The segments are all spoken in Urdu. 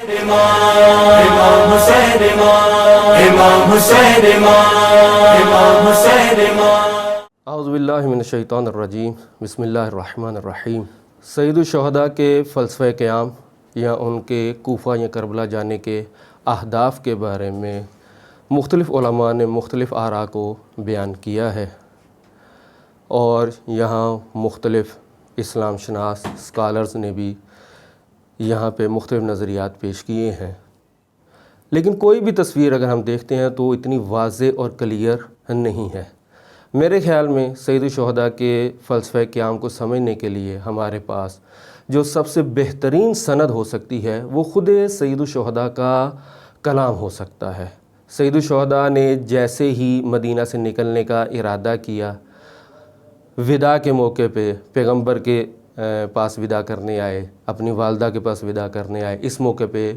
امام حسین امام حسین امام حسین اعوذ باللہ من الشیطان الرجیم بسم اللہ الرحمن الرحیم۔ سید الشہداء کے فلسفہ قیام یا ان کے کوفہ یا کربلا جانے کے اہداف کے بارے میں مختلف علماء نے مختلف آراء کو بیان کیا ہے، اور یہاں مختلف اسلام شناس اسکالرز نے بھی یہاں پہ مختلف نظریات پیش کیے ہیں، لیکن کوئی بھی تصویر اگر ہم دیکھتے ہیں تو اتنی واضح اور کلیئر نہیں ہے۔ میرے خیال میں سید الشہداء کے فلسفہ قیام کو سمجھنے کے لیے ہمارے پاس جو سب سے بہترین سند ہو سکتی ہے وہ خود سید الشہداء کا کلام ہو سکتا ہے۔ سید الشہداء نے جیسے ہی مدینہ سے نکلنے کا ارادہ کیا، وداع کے موقع پہ پیغمبر کے پاس وداع کرنے آئے، اپنی والدہ کے پاس وداع کرنے آئے، اس موقع پہ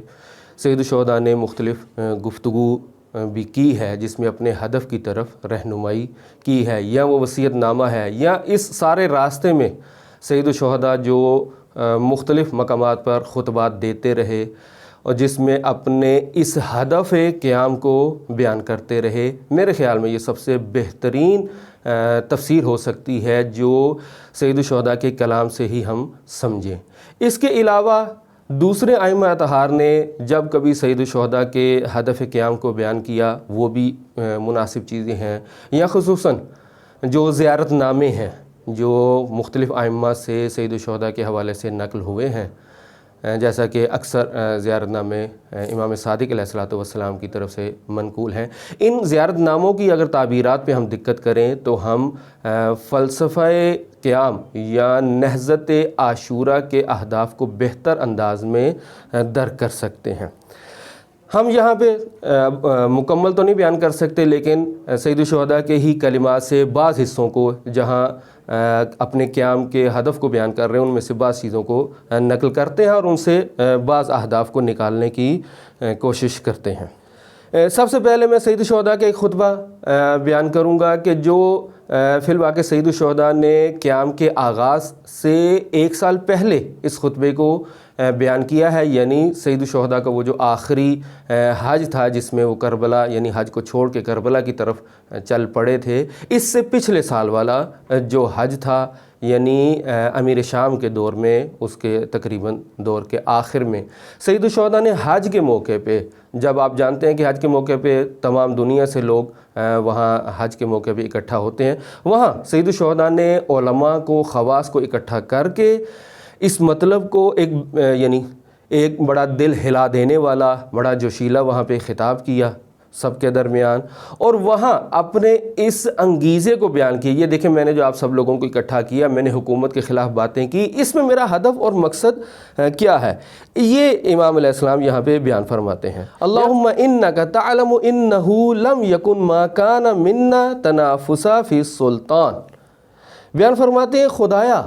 سید الشہداء نے مختلف گفتگو بھی کی ہے جس میں اپنے ہدف کی طرف رہنمائی کی ہے، یا وہ وصیت نامہ ہے، یا اس سارے راستے میں سید الشہداء جو مختلف مقامات پر خطبات دیتے رہے اور جس میں اپنے اس ہدف قیام کو بیان کرتے رہے، میرے خیال میں یہ سب سے بہترین تفسیر ہو سکتی ہے جو سید الشہداء کے کلام سے ہی ہم سمجھیں۔ اس کے علاوہ دوسرے ائمہ اطہار نے جب کبھی سید الشہداء کے ہدف قیام کو بیان کیا وہ بھی مناسب چیزیں ہیں، یا خصوصاً جو زیارت نامے ہیں جو مختلف ائمہ سے سید الشہداء کے حوالے سے نقل ہوئے ہیں، جیسا کہ اکثر زیارت نامے امام صادق علیہ السلام کی طرف سے منقول ہیں۔ ان زیارت ناموں کی اگر تعبیرات پہ ہم دقت کریں تو ہم فلسفہ قیام یا نہضت عاشورہ کے اہداف کو بہتر انداز میں درک کر سکتے ہیں۔ ہم یہاں پہ مکمل تو نہیں بیان کر سکتے، لیکن سید الشہداء کے ہی کلمات سے بعض حصوں کو جہاں اپنے قیام کے ہدف کو بیان کر رہے ہیں ان میں سے بعض چیزوں کو نقل کرتے ہیں اور ان سے بعض اہداف کو نکالنے کی کوشش کرتے ہیں۔ سب سے پہلے میں سید الشہداء کا ایک خطبہ بیان کروں گا کہ جو فی الواقع سید الشہداء نے قیام کے آغاز سے ایک سال پہلے اس خطبے کو بیان کیا ہے، یعنی سید الشہداء کا وہ جو آخری حج تھا جس میں وہ کربلا یعنی حج کو چھوڑ کے کربلا کی طرف چل پڑے تھے، اس سے پچھلے سال والا جو حج تھا یعنی امیر شام کے دور میں، اس کے تقریباً دور کے آخر میں سید الشہداء نے حج کے موقع پہ، جب آپ جانتے ہیں کہ حج کے موقع پہ تمام دنیا سے لوگ وہاں حج کے موقع پہ اکٹھا ہوتے ہیں، وہاں سید الشہداء نے علماء کو، خواص کو اکٹھا کر کے اس مطلب کو یعنی ایک بڑا دل ہلا دینے والا بڑا جوشیلا وہاں پہ خطاب کیا سب کے درمیان، اور وہاں اپنے اس انگیزے کو بیان کیا۔ یہ دیکھیں، میں نے جو آپ سب لوگوں کو اکٹھا کیا، میں نے حکومت کے خلاف باتیں کی، اس میں میرا ہدف اور مقصد کیا ہے، یہ امام علیہ السلام یہاں پہ بیان فرماتے ہیں۔ اللہم انک تعلم انہ لم یکن ما کان منا تنافسا فی السلطان۔ بیان فرماتے ہیں، خدایا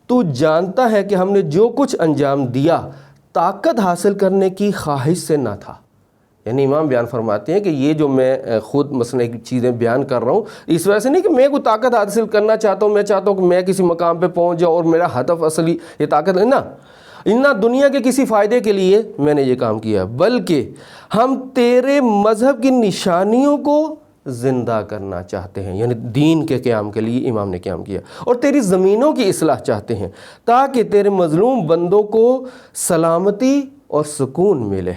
تو جانتا ہے کہ ہم نے جو کچھ انجام دیا طاقت حاصل کرنے کی خواہش سے نہ تھا۔ یعنی امام بیان فرماتے ہیں کہ یہ جو میں خود مثلا ایک چیزیں بیان کر رہا ہوں اس وجہ سے نہیں کہ میں کوئی طاقت حاصل کرنا چاہتا ہوں، میں چاہتا ہوں کہ میں کسی مقام پہ پہنچ جاؤں اور میرا ہدف اصلی یہ طاقت ہے نہ دنیا کے کسی فائدے کے لیے میں نے یہ کام کیا، بلکہ ہم تیرے مذہب کی نشانیوں کو زندہ کرنا چاہتے ہیں، یعنی دین کے قیام کے لیے امام نے قیام کیا، اور تیری زمینوں کی اصلاح چاہتے ہیں تاکہ تیرے مظلوم بندوں کو سلامتی اور سکون ملے،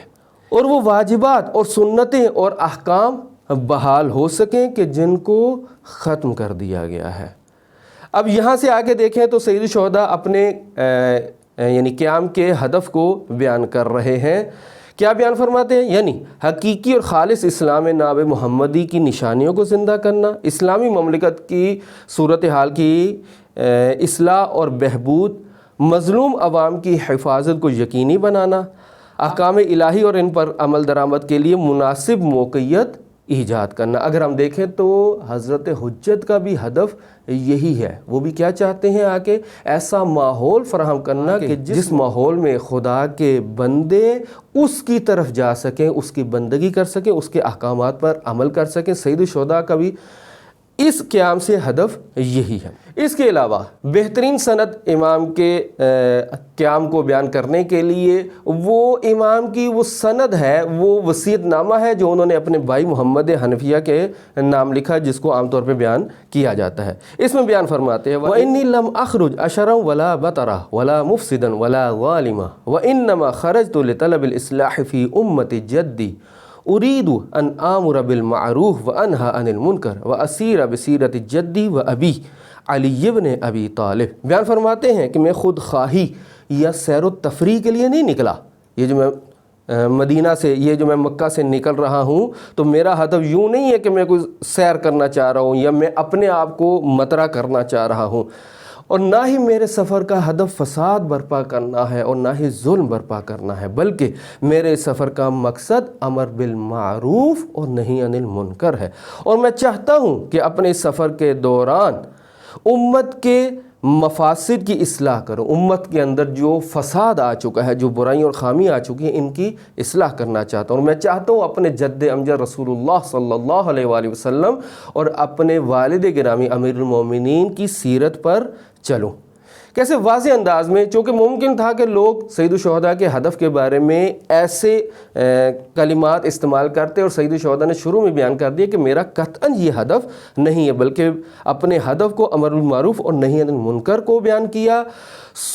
اور وہ واجبات اور سنتیں اور احکام بحال ہو سکیں کہ جن کو ختم کر دیا گیا ہے۔ اب یہاں سے آگے دیکھیں تو سید الشہداء اپنے یعنی قیام کے ہدف کو بیان کر رہے ہیں۔ کیا بیان فرماتے ہیں؟ یعنی حقیقی اور خالص اسلام ناب محمدی کی نشانیوں کو زندہ کرنا، اسلامی مملکت کی صورتحال کی اصلاح اور بہبود، مظلوم عوام کی حفاظت کو یقینی بنانا، احکام الہی اور ان پر عمل درآمد کے لیے مناسب موقعیت ایجاد کرنا۔ اگر ہم دیکھیں تو حضرت حجت کا بھی ہدف یہی ہے، وہ بھی کیا چاہتے ہیں؟ آکے ایسا ماحول فراہم کرنا کہ جس ماحول میں خدا کے بندے اس کی طرف جا سکیں، اس کی بندگی کر سکیں، اس کے احکامات پر عمل کر سکیں۔ سید الشہداء کا بھی اس قیام سے ہدف یہی ہے۔ اس کے علاوہ بہترین سند امام کے قیام کو بیان کرنے کے لیے وہ امام کی وہ سند ہے، وہ وصیت نامہ ہے جو انہوں نے اپنے بھائی محمد حنفیہ کے نام لکھا، جس کو عام طور پہ بیان کیا جاتا ہے۔ اس میں بیان فرماتے ہیں وَإِنِّي لَمْ أَخْرُجْ أَشَرًا وَلَا بَطَرًا وَلَا مُفْسِدًا وَلَا ظَالِمًا وَإِنَّمَا خَرَجْتُ لِطَلَبِ الْإِصْلَاحِ فِي أُمَّةِ جَدِّي أريد أن آمر بالمعروف وأنهى عن المنکر وأسیر بسیرت جدی و ابی علی ابن ابی طالب۔ بیان فرماتے ہیں کہ میں خود خواہی یا سیر و تفریح کے لیے نہیں نکلا، یہ جو میں مدینہ سے، یہ جو میں مکہ سے نکل رہا ہوں، تو میرا ہدف یوں نہیں ہے کہ میں کوئی سیر کرنا چاہ رہا ہوں یا میں اپنے آپ کو مطرح کرنا چاہ رہا ہوں، اور نہ ہی میرے سفر کا ہدف فساد برپا کرنا ہے اور نہ ہی ظلم برپا کرنا ہے، بلکہ میرے سفر کا مقصد امر بالمعروف اور نہی عن المنکر ہے، اور میں چاہتا ہوں کہ اپنے سفر کے دوران امت کے مفاسد کی اصلاح کرو، امت کے اندر جو فساد آ چکا ہے، جو برائیاں اور خامی آ چکی ہیں، ان کی اصلاح کرنا چاہتا ہوں، اور میں چاہتا ہوں اپنے جد امجد رسول اللہ صلی اللہ علیہ وآلہ وسلم اور اپنے والد گرامی امیر المومنین کی سیرت پر چلوں۔ کیسے واضح انداز میں، چونکہ ممکن تھا کہ لوگ سید الشہداء کے ہدف کے بارے میں ایسے کلمات استعمال کرتے، اور سید الشہداء نے شروع میں بیان کر دیا کہ میرا قطعاً یہ ہدف نہیں ہے، بلکہ اپنے ہدف کو امر بالمعروف اور نہی عن المنکر کو بیان کیا،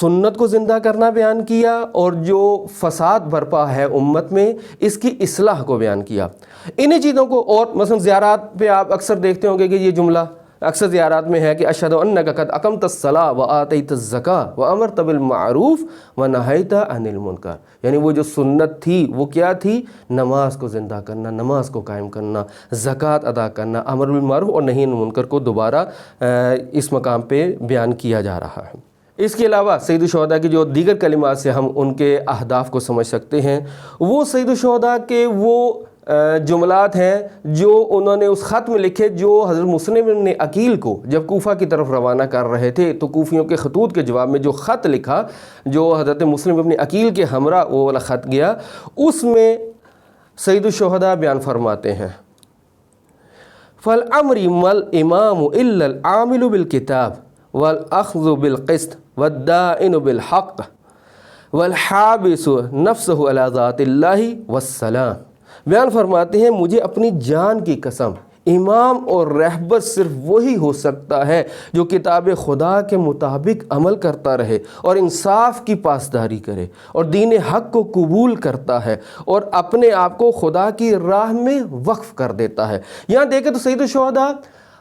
سنت کو زندہ کرنا بیان کیا، اور جو فساد برپا ہے امت میں اس کی اصلاح کو بیان کیا۔ انہی چیزوں کو، اور مثلا زیارات پہ آپ اکثر دیکھتے ہوں گے کہ یہ جملہ اکثر زیارات میں ہے کہ اشہد انک قد اقمت الصلاۃ وآتیت الزکاۃ وامرت بالمعروف ونہیت عن المنکر، یعنی وہ جو سنت تھی وہ کیا تھی؟ نماز کو زندہ کرنا، نماز کو قائم کرنا، زکوٰۃ ادا کرنا، امر بالمعروف اور نہی عن المنکر کو دوبارہ اس مقام پہ بیان کیا جا رہا ہے۔ اس کے علاوہ سید الشہداء کی جو دیگر کلمات سے ہم ان کے اہداف کو سمجھ سکتے ہیں، وہ سید الشہداء کے وہ جملات ہیں جو انہوں نے اس خط میں لکھے، جو حضرت مسلم بن عقیل کو جب کوفہ کی طرف روانہ کر رہے تھے تو کوفیوں کے خطوط کے جواب میں جو خط لکھا، جو حضرت مسلم بن عقیل کے ہمراہ وہ والا خط گیا، اس میں سید الشہداء بیان فرماتے ہیں فَالْأَمْرِ مَالْإِمَامُ إِلَّا الْعَامِلُ بِالْكِتَابِ وَالْأَخْذُ بِالْقِسْطِ وَالدَّائِنُ بِالْحَقِّ وَالْحَابِسُ نَفْسَهُ عَلَى ذَاتِ اللَّهِ وَالسَّلَامِ۔ بیان فرماتے ہیں مجھے اپنی جان کی قسم، امام اور رہبر صرف وہی ہو سکتا ہے جو کتاب خدا کے مطابق عمل کرتا رہے اور انصاف کی پاسداری کرے اور دین حق کو قبول کرتا ہے اور اپنے آپ کو خدا کی راہ میں وقف کر دیتا ہے۔ یہاں دیکھیں تو سید الشہداء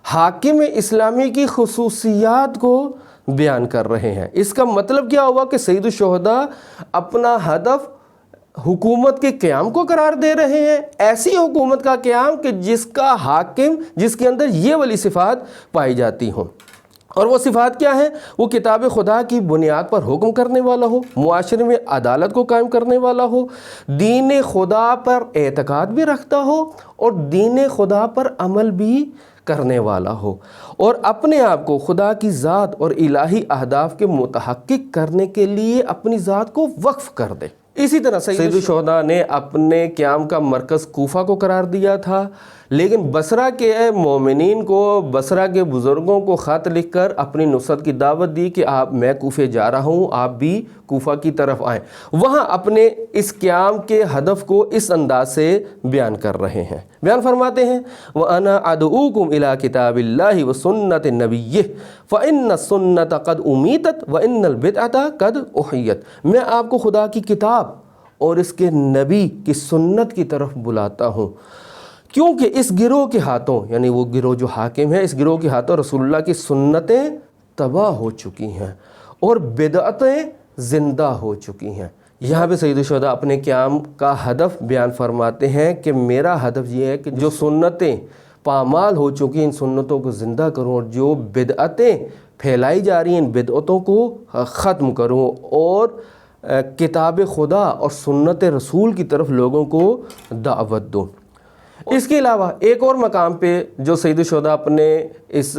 حاکم اسلامی کی خصوصیات کو بیان کر رہے ہیں۔ اس کا مطلب کیا ہوا کہ سید الشہداء اپنا ہدف حکومت کے قیام کو قرار دے رہے ہیں، ایسی حکومت کا قیام کہ جس کا حاکم، جس کے اندر یہ والی صفات پائی جاتی ہوں، اور وہ صفات کیا ہیں؟ وہ کتاب خدا کی بنیاد پر حکم کرنے والا ہو، معاشرے میں عدالت کو قائم کرنے والا ہو، دین خدا پر اعتقاد بھی رکھتا ہو اور دین خدا پر عمل بھی کرنے والا ہو، اور اپنے آپ کو خدا کی ذات اور الہی اہداف کے متحقق کرنے کے لیے اپنی ذات کو وقف کر دے۔ اسی طرح سید الشہداء نے اپنے قیام کا مرکز کوفہ کو قرار دیا تھا، لیکن بصرہ کے مومنین کو، بصرہ کے بزرگوں کو خط لکھ کر اپنی نصرت کی دعوت دی کہ میں کوفے جا رہا ہوں، آپ بھی کوفہ کی طرف آئیں۔ وہاں اپنے اس قیام کے ہدف کو اس انداز سے بیان کر رہے ہیں۔ بیان فرماتے ہیں وَأَنَا أَدْعُوكُمْ إِلَىٰ كِتَابِ اللَّهِ وَسُنَّةِ نَبِيِّهِ فَإِنَّ السُّنَّةَ قَدْ أُمِيتَتْ وَإِنَّ الْبِدْعَةَ قَدْ أُحْيَتْ۔ میں آپ کو خدا کی کتاب اور اس کے نبی کی سنت کی طرف بلاتا ہوں، کیونکہ اس گروہ کے ہاتھوں، یعنی وہ گروہ جو حاکم ہے، اس گروہ کے ہاتھوں رسول اللہ کی سنتیں تباہ ہو چکی ہیں اور بدعتیں زندہ ہو چکی ہیں۔ یہاں پہ سید الشہداء اپنے قیام کا ہدف بیان فرماتے ہیں کہ میرا ہدف یہ ہے کہ جو سنتیں پامال ہو چکی ہیں ان سنتوں کو زندہ کروں، اور جو بدعتیں پھیلائی جا رہی ہیں ان بدعتوں کو ختم کروں، اور کتاب خدا اور سنت رسول کی طرف لوگوں کو دعوت دوں۔ اس کے علاوہ ایک اور مقام پہ جو سید الشہداء اپنے اس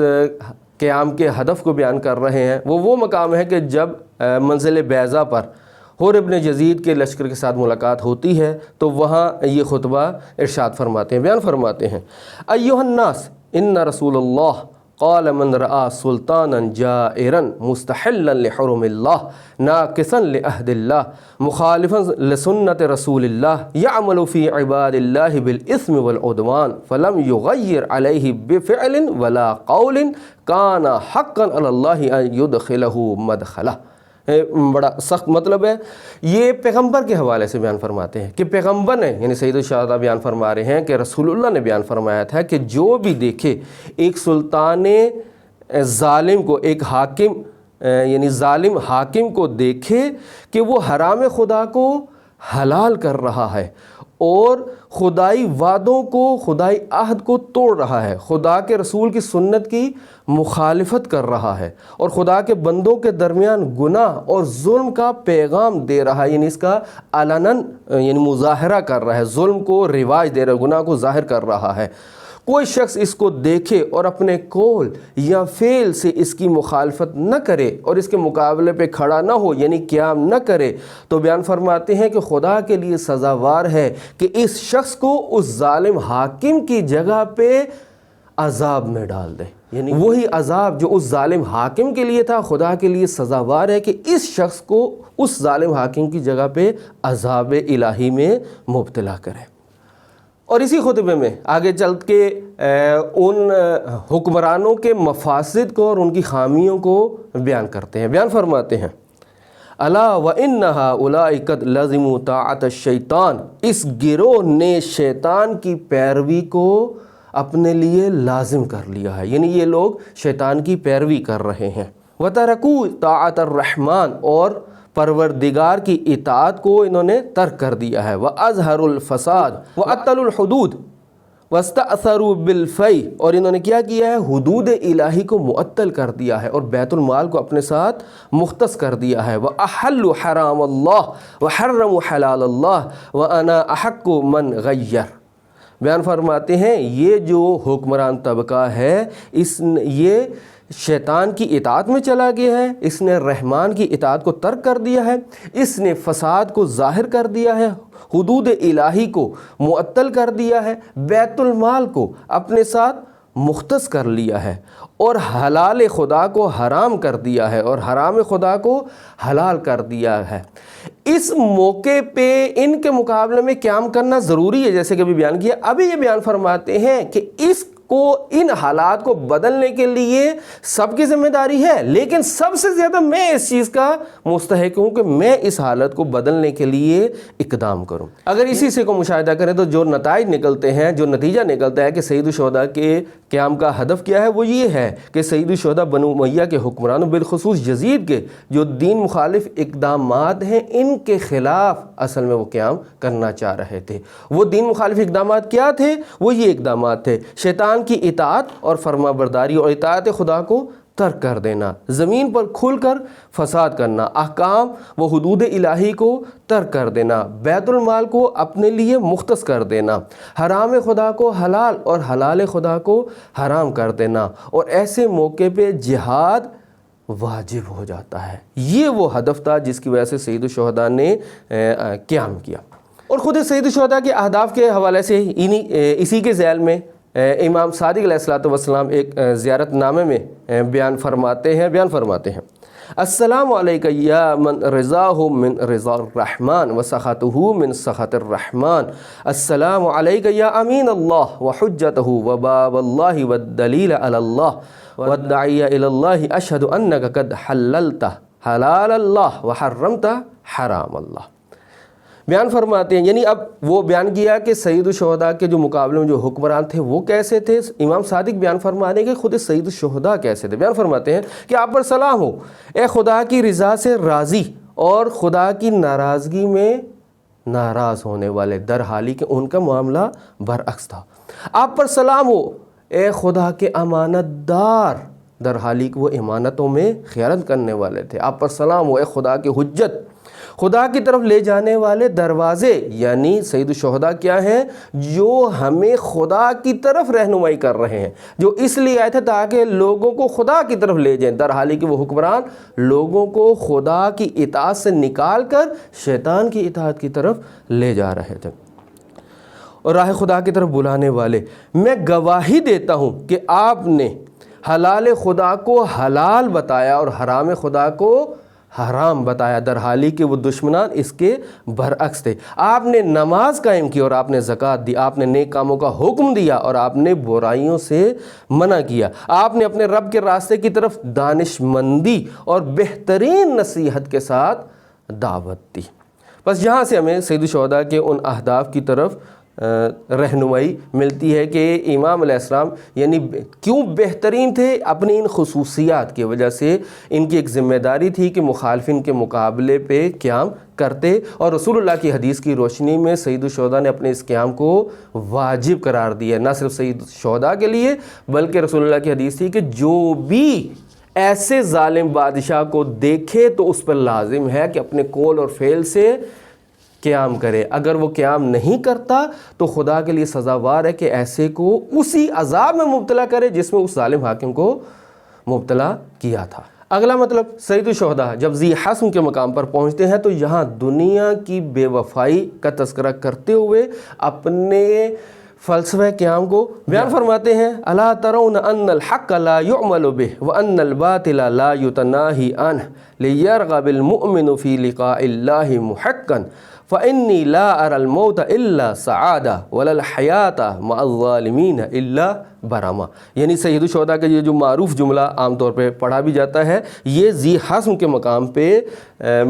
قیام کے ہدف کو بیان کر رہے ہیں، وہ مقام ہے کہ جب منزل بیضا پر حور ابن یزید کے لشکر کے ساتھ ملاقات ہوتی ہے تو وہاں یہ خطبہ ارشاد فرماتے ہیں، بیان فرماتے ہیں ایھا الناس ان رسول اللہ قال من رأى سلطانا جائرا مستحلا لحرم اللہ ناقصا لعہد اللہ مخالفا لسنت رسول اللہ يعمل في عباد اللہ بالإثم والعدوان فلم يغیر علیہ بفعل ولا قول کان حقا علی اللہ ان يدخلہ مدخلہ۔ بڑا سخت مطلب ہے، یہ پیغمبر کے حوالے سے بیان فرماتے ہیں کہ پیغمبر نے یعنی سید الشہداء بیان فرما رہے ہیں کہ رسول اللہ نے بیان فرمایا تھا کہ جو بھی دیکھے ایک سلطان ظالم کو، ایک حاکم یعنی ظالم حاکم کو دیکھے کہ وہ حرام خدا کو حلال کر رہا ہے اور خدائی وعدوں کو، خدائی عہد کو توڑ رہا ہے، خدا کے رسول کی سنت کی مخالفت کر رہا ہے اور خدا کے بندوں کے درمیان گناہ اور ظلم کا پیغام دے رہا ہے، یعنی اس کا علناً یعنی مظاہرہ کر رہا ہے، ظلم کو رواج دے رہا ہے، گناہ کو ظاہر کر رہا ہے، کوئی شخص اس کو دیکھے اور اپنے قول یا فعل سے اس کی مخالفت نہ کرے اور اس کے مقابلے پہ کھڑا نہ ہو یعنی قیام نہ کرے، تو بیان فرماتے ہیں کہ خدا کے لیے سزاوار ہے کہ اس شخص کو اس ظالم حاکم کی جگہ پہ عذاب میں ڈال دے، یعنی وہی عذاب جو اس ظالم حاکم کے لیے تھا خدا کے لیے سزاوار ہے کہ اس شخص کو اس ظالم حاکم کی جگہ پہ عذاب الہی میں مبتلا کرے۔ اور اسی خطبے میں آگے چل کے ان حکمرانوں کے مفاسد کو اور ان کی خامیوں کو بیان کرتے ہیں، بیان فرماتے ہیں الا وَإِنَّ هَؤُلَاءِ قَدْ لَزِمُوا طَاعَةَ الشَّيْطَانِ، اس گروہ نے شیطان کی پیروی کو اپنے لیے لازم کر لیا ہے، یعنی یہ لوگ شیطان کی پیروی کر رہے ہیں۔ وَتَرَكُوا طَاعَةَ الرَّحْمَنِ، اور پروردگار کی اطاعت کو انہوں نے ترک کر دیا ہے۔ وَأَظْهَرُوا الْفَسَادَ وَأَطَّلُوا الْحُدُودَ وَاسْتَأْثَرُوا بِالْفَيْءِ، اور انہوں نے کیا کیا ہے، حدود الہی کو معطل کر دیا ہے اور بیت المال کو اپنے ساتھ مختص کر دیا ہے۔ وَأَحَلُّوا حَرَامَ اللَّهِ وَحَرَّمُوا حَلَالَ اللَّهِ وَأَنَا أَحَقُّ مَنْ غَيَّرَ۔ بیان فرماتے ہیں یہ جو حکمران طبقہ ہے یہ شیطان کی اطاعت میں چلا گیا ہے، اس نے رحمان کی اطاعت کو ترک کر دیا ہے، اس نے فساد کو ظاہر کر دیا ہے، حدود الہی کو معطل کر دیا ہے، بیت المال کو اپنے ساتھ مختص کر لیا ہے اور حلال خدا کو حرام کر دیا ہے اور حرام خدا کو حلال کر دیا ہے۔ اس موقع پہ ان کے مقابلے میں قیام کرنا ضروری ہے، جیسے کہ ابھی بیان کیا۔ ابھی یہ بیان فرماتے ہیں کہ اس کو ان حالات کو بدلنے کے لیے سب کی ذمہ داری ہے، لیکن سب سے زیادہ میں اس چیز کا مستحق ہوں کہ میں اس حالت کو بدلنے کے لیے اقدام کروں۔ اگر اسی سے کو مشاہدہ کریں تو جو نتائج نکلتے ہیں، جو نتیجہ نکلتا ہے کہ سید الشہداء کے قیام کا ہدف کیا ہے، وہ یہ ہے کہ سید الشہداء بنو امیہ کے حکمرانوں بالخصوص یزید کے جو دین مخالف اقدامات ہیں ان کے خلاف اصل میں وہ قیام کرنا چاہ رہے تھے۔ وہ دین مخالف اقدامات کیا تھے؟ وہ یہ اقدامات تھے شیطان کی اطاعت اور فرما برداری اور اطاعت خدا کو ترک کر دینا، زمین پر کھل کر فساد کرنا، احکام و حدود الہی کو ترک کر دینا، بیت المال کو اپنے لیے مختص کر دینا، حرام خدا کو حلال اور حلال خدا کو حرام کر دینا، اور ایسے موقع پہ جہاد واجب ہو جاتا ہے۔ یہ وہ ہدف تھا جس کی وجہ سے سید الشہداء نے قیام کیا۔ اور خود سید الشہداء کے اہداف کے حوالے سے اسی کے ذیل میں امام صادق علیہ السلام ایک زیارت نامے میں بیان فرماتے ہیں السلام علیکہ یا من رضاہ من رضا الرحمن وسخطہ من سخط الرحمن، السلام علیکہ یا امین اللہ وحجتہ وباب اللہ والدلیل علی اللہ والدعی الی اللہ، اشہد انک قد حللت حلال اللہ وحرمت حرام اللہ۔ بیان فرماتے ہیں، یعنی اب وہ بیان کیا کہ سید الشہداء کے جو مقابلے میں جو حکمران تھے وہ کیسے تھے، امام صادق بیان فرما دیں کہ خود سید الشہداء کیسے تھے۔ بیان فرماتے ہیں کہ آپ پر سلام ہو، اے خدا کی رضا سے راضی اور خدا کی ناراضگی میں ناراض ہونے والے، در حالی کہ ان کا معاملہ برعکس تھا۔ آپ پر سلام ہو اے خدا کے امانت دار، در حالی کہ وہ امانتوں میں خیانت کرنے والے تھے۔ آپ پر سلام ہو اے خدا کی حجت، خدا کی طرف لے جانے والے دروازے، یعنی سید الشہداء کیا ہیں، جو ہمیں خدا کی طرف رہنمائی کر رہے ہیں، جو اس لیے آئے تھے تاکہ لوگوں کو خدا کی طرف لے جائیں، در حالی کہ وہ حکمران لوگوں کو خدا کی اطاعت سے نکال کر شیطان کی اطاعت کی طرف لے جا رہے تھے اور راہ خدا کی طرف بلانے والے۔ میں گواہی دیتا ہوں کہ آپ نے حلال خدا کو حلال بتایا اور حرام خدا کو حرام بتایا، در حالی کہ وہ دشمنان اس کے برعکس تھے۔ آپ نے نماز قائم کی اور آپ نے زکوٰۃ دی، آپ نے نیک کاموں کا حکم دیا اور آپ نے برائیوں سے منع کیا، آپ نے اپنے رب کے راستے کی طرف دانش مندی اور بہترین نصیحت کے ساتھ دعوت دی۔ بس یہاں سے ہمیں سید الشہداء کے ان اہداف کی طرف رہنمائی ملتی ہے کہ امام علیہ السلام یعنی کیوں بہترین تھے۔ اپنی ان خصوصیات کی وجہ سے ان کی ایک ذمہ داری تھی کہ مخالفین کے مقابلے پہ قیام کرتے، اور رسول اللہ کی حدیث کی روشنی میں سید الشہداء نے اپنے اس قیام کو واجب قرار دیا، نہ صرف سید الشہداء کے لیے بلکہ رسول اللہ کی حدیث تھی کہ جو بھی ایسے ظالم بادشاہ کو دیکھے تو اس پر لازم ہے کہ اپنے قول اور فعل سے قیام کرے، اگر وہ قیام نہیں کرتا تو خدا کے لیے سزاوار ہے کہ ایسے کو اسی عذاب میں مبتلا کرے جس میں اس ظالم حاکم کو مبتلا کیا تھا۔ اگلا مطلب، سید الشہداء جب ذی حسم کے مقام پر پہنچتے ہیں تو یہاں دنیا کی بے وفائی کا تذکرہ کرتے ہوئے اپنے فلسفہ قیام کو بیان فرماتے ہیں۔ الا ترون ان الحق لا يعمل به وان الباطل لا يتناهي عنه ليرغب المؤمن في لقاء الله محقا فإني لا أرى الموت إلا سعادة ولا الحياة مع الظالمين إلا براما۔ یعنی سید الشہداء کا یہ جو معروف جملہ عام طور پہ پڑھا بھی جاتا ہے، یہ ذی حسم کے مقام پہ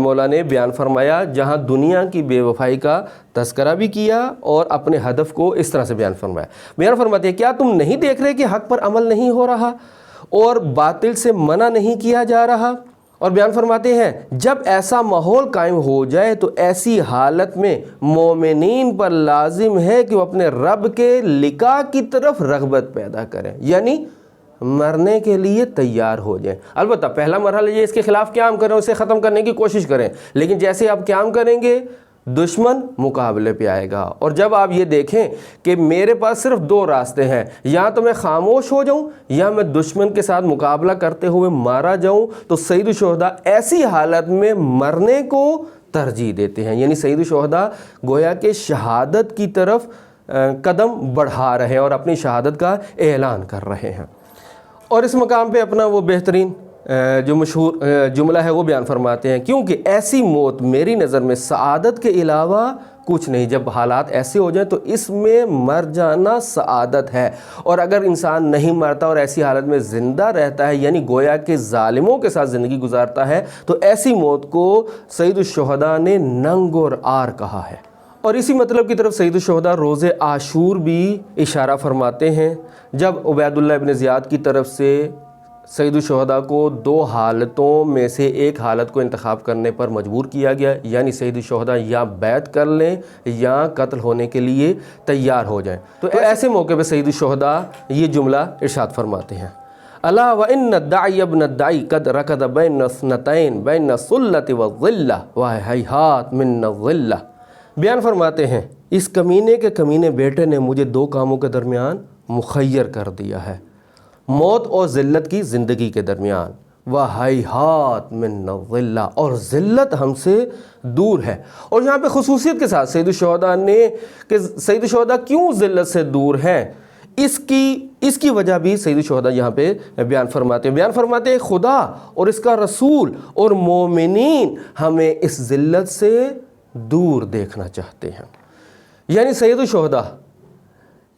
مولا نے بیان فرمایا، جہاں دنیا کی بے وفائی کا تذکرہ بھی کیا اور اپنے ہدف کو اس طرح سے بیان فرمایا۔ بیان فرماتے ہیں، کیا تم نہیں دیکھ رہے کہ حق پر عمل نہیں ہو رہا اور باطل سے منع نہیں کیا جا رہا؟ اور بیان فرماتے ہیں، جب ایسا ماحول قائم ہو جائے تو ایسی حالت میں مومنین پر لازم ہے کہ وہ اپنے رب کے لقاء کی طرف رغبت پیدا کریں، یعنی مرنے کے لیے تیار ہو جائیں۔ البتہ پہلا مرحلہ یہ اس کے خلاف قیام کریں، اسے ختم کرنے کی کوشش کریں، لیکن جیسے آپ قیام کریں گے دشمن مقابلے پہ آئے گا، اور جب آپ یہ دیکھیں کہ میرے پاس صرف دو راستے ہیں، یا تو میں خاموش ہو جاؤں یا میں دشمن کے ساتھ مقابلہ کرتے ہوئے مارا جاؤں، تو سید الشہداء ایسی حالت میں مرنے کو ترجیح دیتے ہیں۔ یعنی سید الشہداء گویا کہ شہادت کی طرف قدم بڑھا رہے ہیں اور اپنی شہادت کا اعلان کر رہے ہیں، اور اس مقام پہ اپنا وہ بہترین جو مشہور جملہ ہے وہ بیان فرماتے ہیں، کیونکہ ایسی موت میری نظر میں سعادت کے علاوہ کچھ نہیں۔ جب حالات ایسے ہو جائیں تو اس میں مر جانا سعادت ہے، اور اگر انسان نہیں مرتا اور ایسی حالت میں زندہ رہتا ہے، یعنی گویا کہ ظالموں کے ساتھ زندگی گزارتا ہے، تو ایسی موت کو سید الشہداء نے ننگ اور عار کہا ہے۔ اور اسی مطلب کی طرف سید الشہداء روز عاشور بھی اشارہ فرماتے ہیں، جب عبید اللہ ابن زیاد کی طرف سے سید الشہداء کو دو حالتوں میں سے ایک حالت کو انتخاب کرنے پر مجبور کیا گیا، یعنی سید الشہداء یا بیعت کر لیں یا قتل ہونے کے لیے تیار ہو جائیں، تو ایسے موقع پہ سید الشہداء یہ جملہ ارشاد فرماتے ہیں، الا وان الداعی ابن الداعی قد رکض بین اثنتین بین الصلۃ والظلہ وہیہات من الظلہ۔ بیان فرماتے ہیں، اس کمینے کے کمینے بیٹے نے مجھے دو کاموں کے درمیان مخیر کر دیا ہے، موت اور ذلت کی زندگی کے درمیان، وَهَيْهَاتْ مِنَ الظِّلَّةِ، اور ذلت ہم سے دور ہے۔ اور یہاں پہ خصوصیت کے ساتھ سید الشہداء نے کہ سید الشہداء کیوں ذلت سے دور ہیں، اس کی وجہ بھی سید الشہداء یہاں پہ بیان فرماتے ہیں خدا اور اس کا رسول اور مومنین ہمیں اس ذلت سے دور دیکھنا چاہتے ہیں۔ یعنی سید الشہداء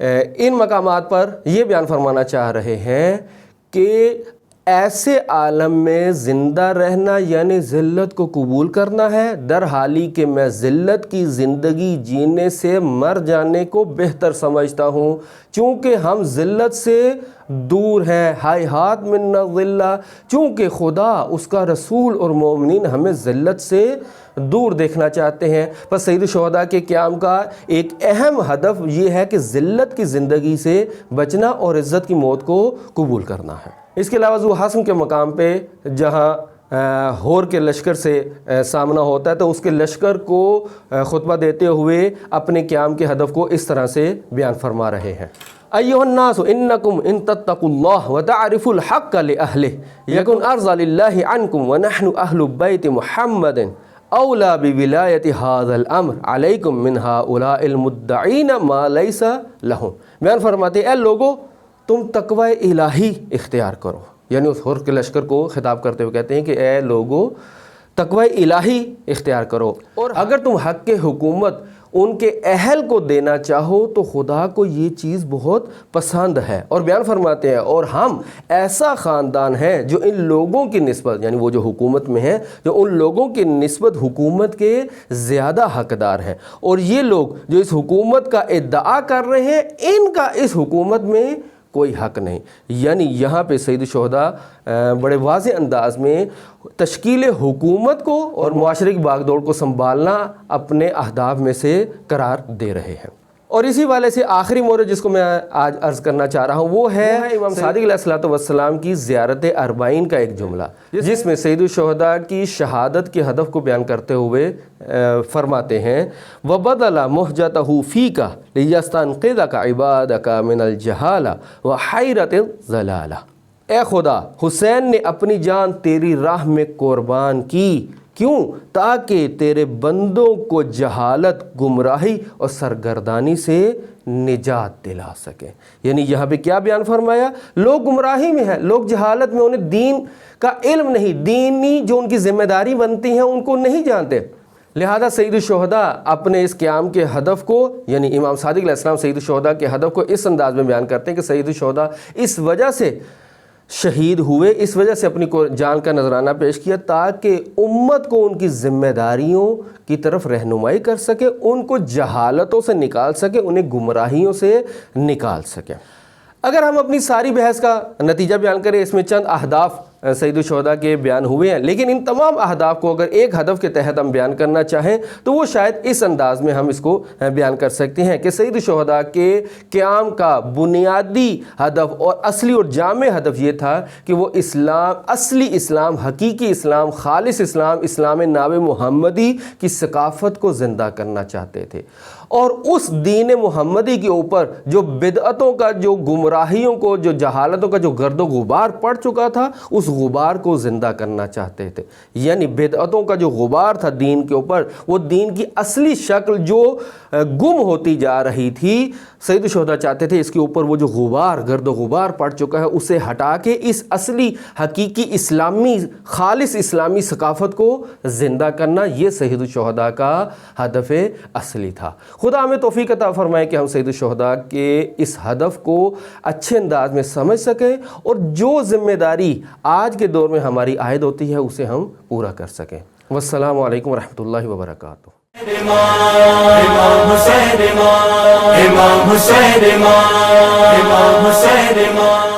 ان مقامات پر یہ بیان فرمانا چاہ رہے ہیں کہ ایسے عالم میں زندہ رہنا یعنی ذلت کو قبول کرنا ہے، در حالی کہ میں ذلت کی زندگی جینے سے مر جانے کو بہتر سمجھتا ہوں، چونکہ ہم ذلت سے دور ہیں، ہیہات من الظلہ، چونکہ خدا اس کا رسول اور مومنین ہمیں ذلت سے دور دیکھنا چاہتے ہیں۔ پس سید الشہداء کے قیام کا ایک اہم ہدف یہ ہے کہ ذلت کی زندگی سے بچنا اور عزت کی موت کو قبول کرنا ہے۔ اس کے علاوہ ذو حسم کے مقام پہ جہاں ہور کے لشکر سے سامنا ہوتا ہے تو اس کے لشکر کو خطبہ دیتے ہوئے اپنے قیام کے ہدف کو اس طرح سے بیان فرما رہے ہیں، ایھا الناس انکم ان تتقوا اللہ وتعرفوا الحق لأہلہ یکن ارضی للہ عنکم ونحن اہل بیت محمد اولا بولایت ھذا الامر علیکم من ہؤلاء المدعین ما لیس لہم۔ بیان فرماتے ہیں، اے لوگو تم تقوی الہی اختیار کرو، یعنی اس حر کے لشکر کو خطاب کرتے ہوئے کہتے ہیں کہ اے لوگو تقوی الہی اختیار کرو، اور اگر تم حق کے حکومت ان کے اہل کو دینا چاہو تو خدا کو یہ چیز بہت پسند ہے۔ اور بیان فرماتے ہیں اور ہم ایسا خاندان ہے جو ان لوگوں کی نسبت، یعنی وہ جو حکومت میں ہیں، جو ان لوگوں کی نسبت حکومت کے زیادہ حقدار ہیں، اور یہ لوگ جو اس حکومت کا ادعا کر رہے ہیں ان کا اس حکومت میں کوئی حق نہیں۔ یعنی یہاں پہ سید الشہداء بڑے واضح انداز میں تشکیل حکومت کو اور معاشرے کی باغ دوڑ کو سنبھالنا اپنے اہداف میں سے قرار دے رہے ہیں۔ اور اسی والے سے آخری مورد جس کو میں آج عرض کرنا چاہ رہا ہوں وہ ہے امام صادق علیہ السلام کی زیارت اربعین کا ایک جملہ، جس میں سید الشہداء کی شہادت کے ہدف کو بیان کرتے ہوئے فرماتے ہیں وَبَدَلَ مُحْجَتَهُ فِيكَ لِيَسْتَنْقِذَكَ عِبَادَكَ مِنَ الْجَهَالَةِ وَحَيْرَةِ الضَّلَالَةِ۔ اے خدا، حسین نے اپنی جان تیری راہ میں قربان کی، کیوں؟ تاکہ تیرے بندوں کو جہالت، گمراہی اور سرگردانی سے نجات دلا سکے۔ یعنی یہاں پہ کیا بیان فرمایا؟ لوگ گمراہی میں ہیں، لوگ جہالت میں، انہیں دین کا علم نہیں، دینی جو ان کی ذمہ داری بنتی ہیں ان کو نہیں جانتے۔ لہذا سید الشہداء اپنے اس قیام کے ہدف کو، یعنی امام صادق علیہ السلام سید الشہداء کے ہدف کو اس انداز میں بیان کرتے ہیں کہ سید الشہداء اس وجہ سے شہید ہوئے، اس وجہ سے اپنی جان کا نذرانہ پیش کیا تاکہ امت کو ان کی ذمہ داریوں کی طرف رہنمائی کر سکے، ان کو جہالتوں سے نکال سکے، انہیں گمراہیوں سے نکال سکے۔ اگر ہم اپنی ساری بحث کا نتیجہ بیان کریں، اس میں چند اہداف سید الشہداء کے بیان ہوئے ہیں، لیکن ان تمام اہداف کو اگر ایک ہدف کے تحت ہم بیان کرنا چاہیں تو وہ شاید اس انداز میں ہم اس کو بیان کر سکتے ہیں کہ سید الشہداء کے قیام کا بنیادی ہدف اور اصلی اور جامع ہدف یہ تھا کہ وہ اسلام، اصلی اسلام، حقیقی اسلام، خالص اسلام، اسلام ناب محمدی کی ثقافت کو زندہ کرنا چاہتے تھے، اور اس دین محمدی کے اوپر جو بدعتوں کا، جو گمراہیوں کو، جو جہالتوں کا جو گرد و غبار پڑ چکا تھا اس غبار کو زندہ کرنا چاہتے تھے۔ یعنی بدعتوں کا جو غبار تھا دین کے اوپر، وہ دین کی اصلی شکل جو گم ہوتی جا رہی تھی، سید الشہداء چاہتے تھے اس کے اوپر وہ جو غبار، گرد و غبار پڑ چکا ہے، اسے ہٹا کے اس اصلی حقیقی اسلامی، خالص اسلامی ثقافت کو زندہ کرنا، یہ سید الشہداء کا ہدف اصلی تھا۔ خدا ہمیں توفیق عطا فرمائے کہ ہم سید الشہداء کے اس ہدف کو اچھے انداز میں سمجھ سکیں اور جو ذمہ داری آج کے دور میں ہماری عائد ہوتی ہے اسے ہم پورا کر سکیں۔ والسلام علیکم ورحمۃ اللہ وبرکاتہ۔ امام حسین، امام حسین، امام حسین، امام